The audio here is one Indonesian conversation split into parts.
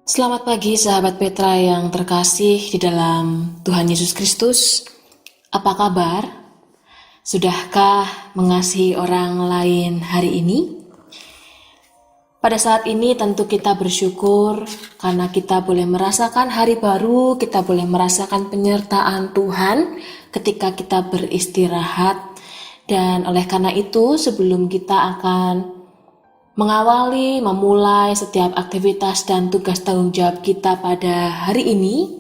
Selamat pagi sahabat Petra yang terkasih di dalam Tuhan Yesus Kristus. Apa kabar? Sudahkah mengasihi orang lain hari ini? Pada saat ini tentu kita bersyukur karena kita boleh merasakan hari baru, kita boleh merasakan penyertaan Tuhan ketika kita beristirahat. Dan oleh karena itu sebelum kita akan memulai setiap aktivitas dan tugas tanggung jawab kita pada hari ini,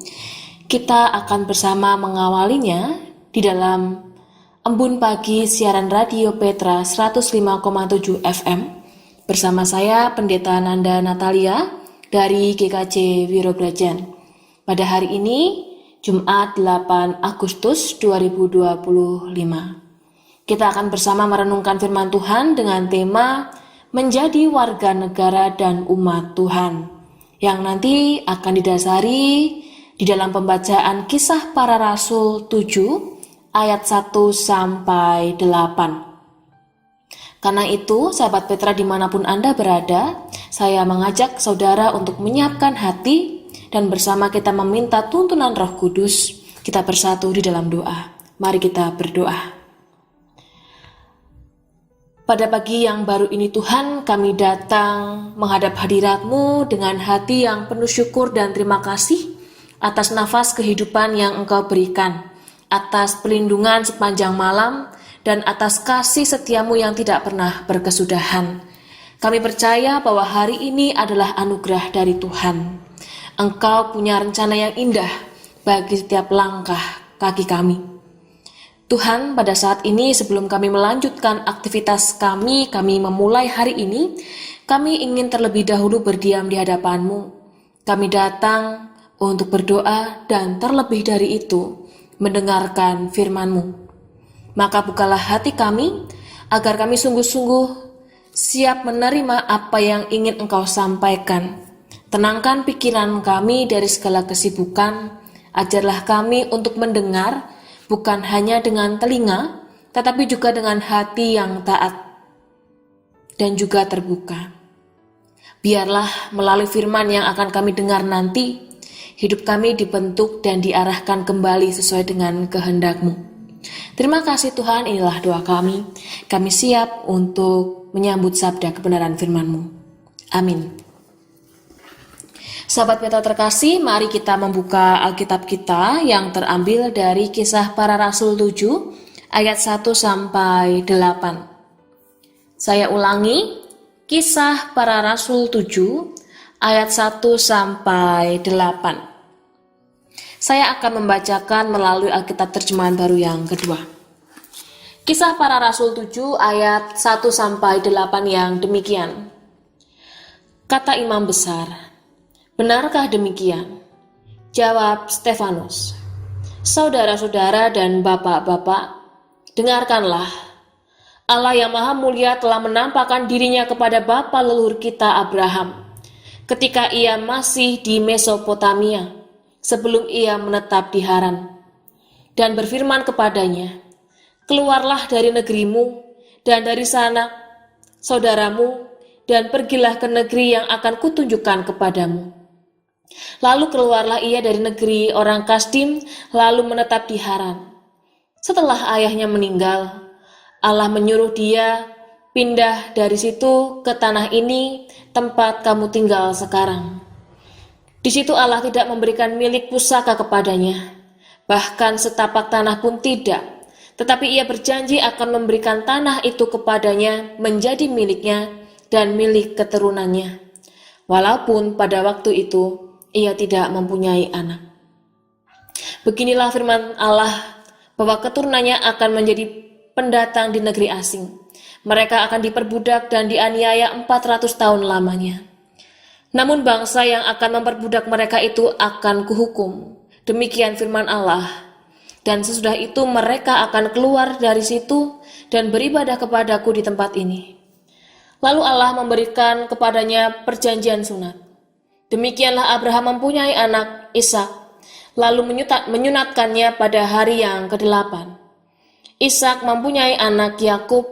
kita akan bersama mengawalinya di dalam embun pagi siaran radio Petra 105,7 FM bersama saya Pendeta Nanda Natalia dari GKJ Wirobrajan. Pada hari ini, Jumat 8 Agustus 2025. Kita akan bersama merenungkan firman Tuhan dengan tema menjadi warga negara dan umat Tuhan, yang nanti akan didasari di dalam pembacaan Kisah Para Rasul 7 ayat 1 sampai 8. Karena itu, sahabat Petra dimanapun Anda berada, saya mengajak saudara untuk menyiapkan hati dan bersama kita meminta tuntunan Roh Kudus. Kita bersatu di dalam doa. Mari kita berdoa. Pada pagi yang baru ini Tuhan, kami datang menghadap hadirat-Mu dengan hati yang penuh syukur dan terima kasih atas nafas kehidupan yang Engkau berikan, atas perlindungan sepanjang malam, dan atas kasih setia-Mu yang tidak pernah berkesudahan. Kami percaya bahwa hari ini adalah anugerah dari Tuhan. Engkau punya rencana yang indah bagi setiap langkah kaki kami. Tuhan, pada saat ini sebelum kami melanjutkan aktivitas kami memulai hari ini, kami ingin terlebih dahulu berdiam di hadapan-Mu. Kami datang untuk berdoa dan terlebih dari itu, mendengarkan firman-Mu. Maka bukalah hati kami, agar kami sungguh-sungguh siap menerima apa yang ingin Engkau sampaikan. Tenangkan pikiran kami dari segala kesibukan, ajarlah kami untuk mendengar, bukan hanya dengan telinga, tetapi juga dengan hati yang taat dan juga terbuka. Biarlah melalui firman yang akan kami dengar nanti, hidup kami dibentuk dan diarahkan kembali sesuai dengan kehendak-Mu. Terima kasih Tuhan, inilah doa kami. Kami siap untuk menyambut sabda kebenaran firman-Mu. Amin. Sahabat Petra terkasih, mari kita membuka Alkitab kita yang terambil dari Kisah Para Rasul 7 ayat 1 sampai 8. Saya ulangi, Kisah Para Rasul 7 ayat 1 sampai 8. Saya akan membacakan melalui Alkitab terjemahan baru yang kedua. Kisah Para Rasul 7 ayat 1 sampai 8 yang demikian. Kata imam besar, "Benarkah demikian?" Jawab Stefanus, "Saudara-saudara dan bapak-bapak, dengarkanlah. Allah yang Maha Mulia telah menampakkan dirinya kepada bapa leluhur kita Abraham, ketika ia masih di Mesopotamia, sebelum ia menetap di Haran, dan berfirman kepadanya, 'Keluarlah dari negerimu dan dari sana, saudaramu, dan pergilah ke negeri yang akan kutunjukkan kepadamu.' Lalu keluarlah ia dari negeri orang Kasdim, lalu menetap di Haran. Setelah ayahnya meninggal, Allah menyuruh dia pindah dari situ ke tanah ini, tempat kamu tinggal sekarang. Di situ Allah tidak memberikan milik pusaka kepadanya, bahkan setapak tanah pun tidak, tetapi ia berjanji akan memberikan tanah itu kepadanya menjadi miliknya dan milik keturunannya, walaupun pada waktu itu ia tidak mempunyai anak. Beginilah firman Allah, bahwa keturunannya akan menjadi pendatang di negeri asing. Mereka akan diperbudak dan dianiaya 400 tahun lamanya. Namun bangsa yang akan memperbudak mereka itu akan kuhukum. Demikian firman Allah. Dan sesudah itu mereka akan keluar dari situ dan beribadah kepadaku di tempat ini. Lalu Allah memberikan kepadanya perjanjian sunat. Demikianlah Abraham mempunyai anak Ishak, lalu menyunatkannya pada hari yang ke-8. Ishak mempunyai anak Yakub,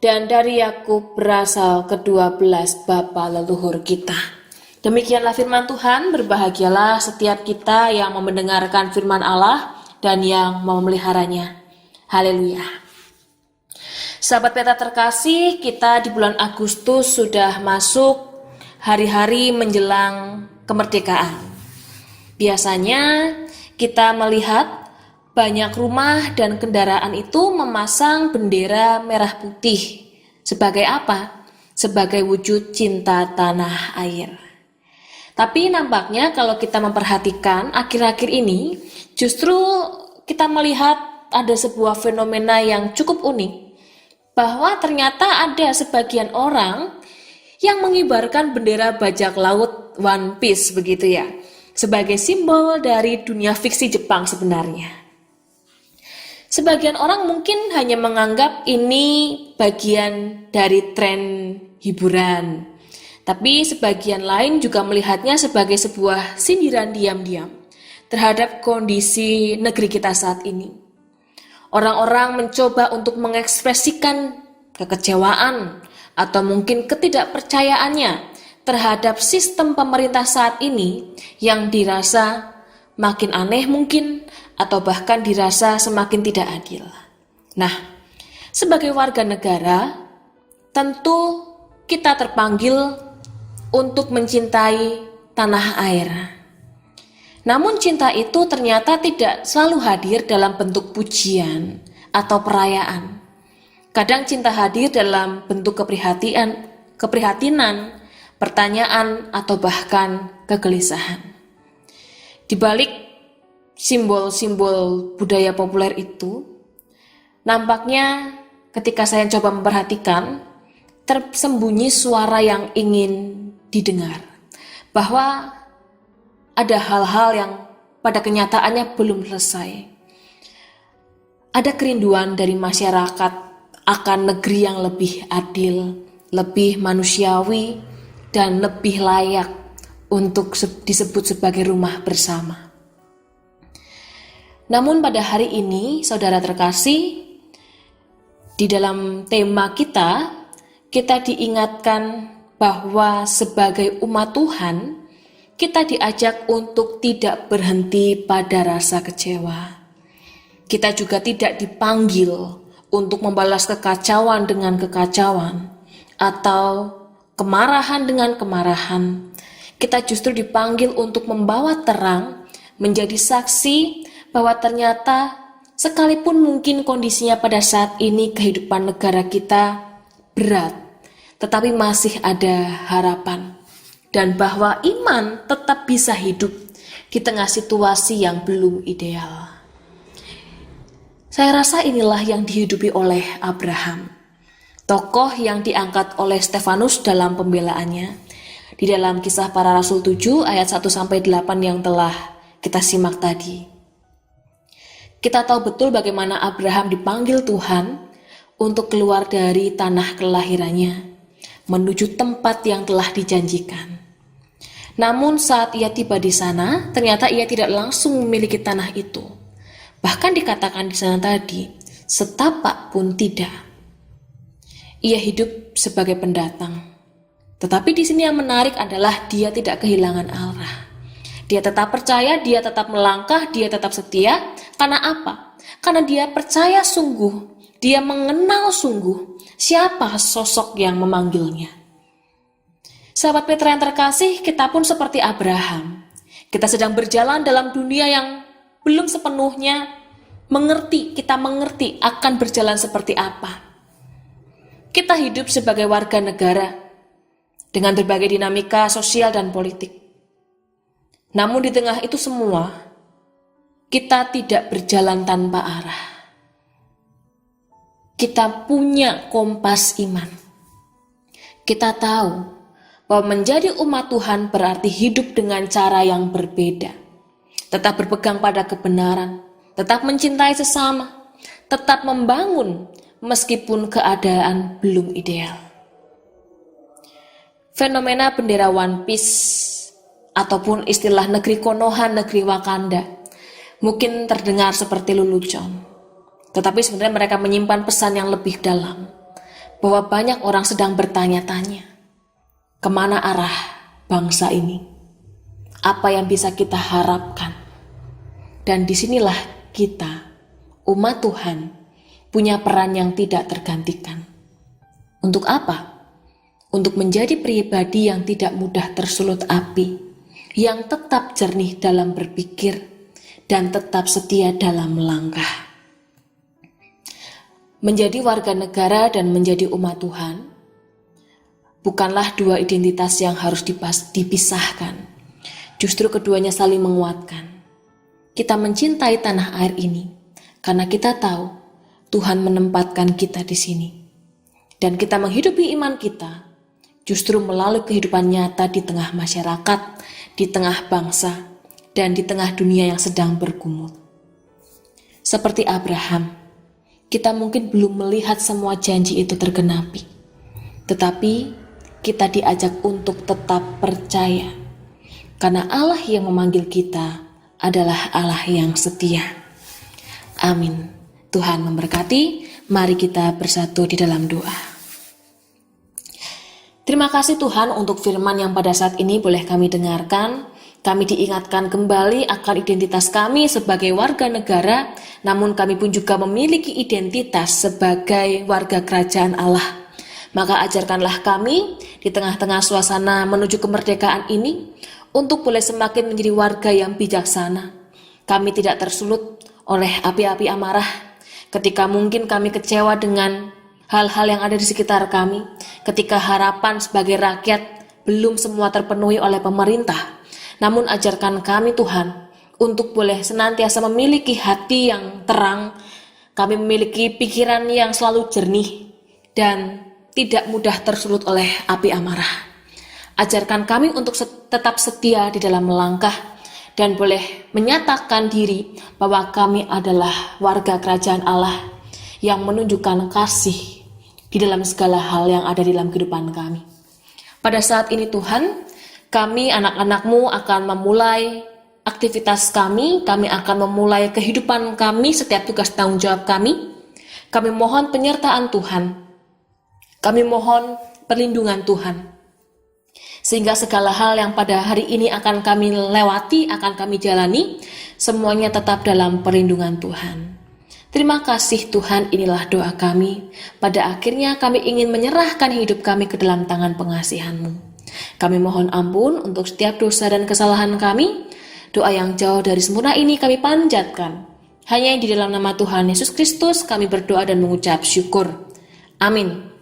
dan dari Yakub berasal ke-12 bapa leluhur kita. Demikianlah firman Tuhan, berbahagialah setiap kita yang mendengarkan firman Allah dan yang memeliharanya. Haleluya. Sahabat peta terkasih, kita di bulan Agustus sudah masuk hari-hari menjelang kemerdekaan. Biasanya kita melihat banyak rumah dan kendaraan itu memasang bendera merah putih. Sebagai apa? Sebagai wujud cinta tanah air. Tapi nampaknya kalau kita memperhatikan akhir-akhir ini, justru kita melihat ada sebuah fenomena yang cukup unik. Bahwa ternyata ada sebagian orang yang mengibarkan bendera bajak laut One Piece begitu ya. Sebagai simbol dari dunia fiksi Jepang sebenarnya. Sebagian orang mungkin hanya menganggap ini bagian dari tren hiburan. Tapi sebagian lain juga melihatnya sebagai sebuah sindiran diam-diam terhadap kondisi negeri kita saat ini. Orang-orang mencoba untuk mengekspresikan kekecewaan atau mungkin ketidakpercayaannya terhadap sistem pemerintah saat ini yang dirasa makin aneh mungkin atau bahkan dirasa semakin tidak adil. Nah, sebagai warga negara, tentu kita terpanggil untuk mencintai tanah air. Namun cinta itu ternyata tidak selalu hadir dalam bentuk pujian atau perayaan. Kadang cinta hadir dalam bentuk keprihatinan, pertanyaan, atau bahkan kegelisahan. Di balik simbol-simbol budaya populer itu, nampaknya ketika saya coba memperhatikan, tersembunyi suara yang ingin didengar, bahwa ada hal-hal yang pada kenyataannya belum selesai. Ada kerinduan dari masyarakat akan negeri yang lebih adil, lebih manusiawi, dan lebih layak untuk disebut sebagai rumah bersama. Namun pada hari ini, saudara terkasih, di dalam tema kita diingatkan bahwa sebagai umat Tuhan, kita diajak untuk tidak berhenti pada rasa kecewa. Kita juga tidak dipanggil untuk membalas kekacauan dengan kekacauan atau kemarahan dengan kemarahan. Kita justru dipanggil untuk membawa terang, menjadi saksi bahwa ternyata sekalipun mungkin kondisinya pada saat ini kehidupan negara kita berat, tetapi masih ada harapan, dan bahwa iman tetap bisa hidup di tengah situasi yang belum ideal. Saya rasa inilah yang dihidupi oleh Abraham, tokoh yang diangkat oleh Stefanus dalam pembelaannya, di dalam Kisah Para Rasul 7 ayat 1-8 yang telah kita simak tadi. Kita tahu betul bagaimana Abraham dipanggil Tuhan untuk keluar dari tanah kelahirannya, menuju tempat yang telah dijanjikan. Namun saat ia tiba di sana, ternyata ia tidak langsung memiliki tanah itu. Bahkan dikatakan di sana tadi, setapak pun tidak. Ia hidup sebagai pendatang. Tetapi di sini yang menarik adalah dia tidak kehilangan arah. Dia tetap percaya, dia tetap melangkah, dia tetap setia. Karena apa? Karena dia percaya sungguh, dia mengenal sungguh siapa sosok yang memanggilnya. Sahabat Petra yang terkasih, kita pun seperti Abraham. Kita sedang berjalan dalam dunia yang belum sepenuhnya kita mengerti akan berjalan seperti apa. Kita hidup sebagai warga negara dengan berbagai dinamika sosial dan politik. Namun di tengah itu semua, kita tidak berjalan tanpa arah. Kita punya kompas iman. Kita tahu bahwa menjadi umat Tuhan berarti hidup dengan cara yang berbeda. Tetap berpegang pada kebenaran, tetap mencintai sesama, tetap membangun meskipun keadaan belum ideal. Fenomena bendera One Piece ataupun istilah negeri Konoha, negeri Wakanda mungkin terdengar seperti lelucon. Tetapi sebenarnya mereka menyimpan pesan yang lebih dalam, bahwa banyak orang sedang bertanya-tanya, kemana arah bangsa ini? Apa yang bisa kita harapkan? Dan disinilah kita, umat Tuhan, punya peran yang tidak tergantikan. Untuk apa? Untuk menjadi pribadi yang tidak mudah tersulut api, yang tetap jernih dalam berpikir, dan tetap setia dalam melangkah. Menjadi warga negara dan menjadi umat Tuhan bukanlah dua identitas yang harus dipisahkan. Justru keduanya saling menguatkan. Kita mencintai tanah air ini karena kita tahu Tuhan menempatkan kita di sini. Dan kita menghidupi iman kita justru melalui kehidupan nyata di tengah masyarakat, di tengah bangsa, dan di tengah dunia yang sedang bergumul. Seperti Abraham, kita mungkin belum melihat semua janji itu tergenapi. Tetapi kita diajak untuk tetap percaya, karena Allah yang memanggil kita adalah Allah yang setia. Amin. Tuhan memberkati. Mari kita bersatu di dalam doa. Terima kasih Tuhan untuk firman yang pada saat ini boleh kami dengarkan. Kami diingatkan kembali akan identitas kami sebagai warga negara, namun kami pun juga memiliki identitas sebagai warga kerajaan Allah. Maka ajarkanlah kami di tengah-tengah suasana menuju kemerdekaan ini untuk boleh semakin menjadi warga yang bijaksana. Kami tidak tersulut oleh api-api amarah ketika mungkin kami kecewa dengan hal-hal yang ada di sekitar kami, ketika harapan sebagai rakyat belum semua terpenuhi oleh pemerintah. Namun ajarkan kami Tuhan untuk boleh senantiasa memiliki hati yang terang, kami memiliki pikiran yang selalu jernih dan tidak mudah tersulut oleh api amarah. Ajarkan kami untuk tetap setia di dalam melangkah dan boleh menyatakan diri bahwa kami adalah warga kerajaan Allah yang menunjukkan kasih di dalam segala hal yang ada di dalam kehidupan kami. Pada saat ini Tuhan, kami anak-anak-Mu akan memulai aktivitas kami akan memulai kehidupan kami, setiap tugas tanggung jawab kami. Kami mohon penyertaan Tuhan. Kami mohon perlindungan Tuhan, sehingga segala hal yang pada hari ini akan kami lewati, akan kami jalani, semuanya tetap dalam perlindungan Tuhan. Terima kasih Tuhan, inilah doa kami. Pada akhirnya kami ingin menyerahkan hidup kami ke dalam tangan pengasihan-Mu. Kami mohon ampun untuk setiap dosa dan kesalahan kami. Doa yang jauh dari sempurna ini kami panjatkan. Hanya di dalam nama Tuhan Yesus Kristus kami berdoa dan mengucap syukur. Amin.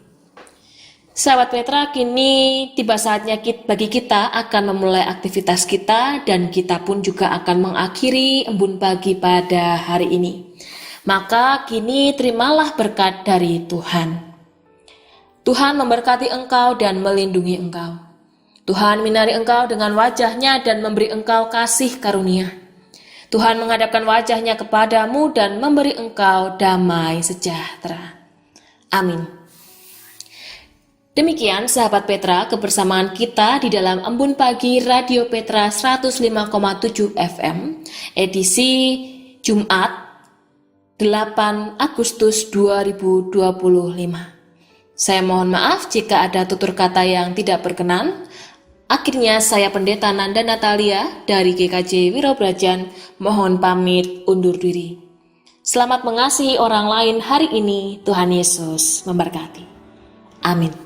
Sahabat Petra, kini tiba saatnya bagi kita akan memulai aktivitas kita dan kita pun juga akan mengakhiri embun pagi pada hari ini. Maka kini terimalah berkat dari Tuhan. Tuhan memberkati engkau dan melindungi engkau. Tuhan minari engkau dengan wajahnya dan memberi engkau kasih karunia. Tuhan menghadapkan wajahnya kepadamu dan memberi engkau damai sejahtera. Amin. Demikian sahabat Petra, kebersamaan kita di dalam Embun Pagi Radio Petra 105,7 FM, edisi Jumat 8 Agustus 2025. Saya mohon maaf jika ada tutur kata yang tidak berkenan. Akhirnya saya Pendeta Nanda Natalia dari GKJ Wirobrajan mohon pamit undur diri. Selamat mengasihi orang lain hari ini. Tuhan Yesus memberkati. Amin.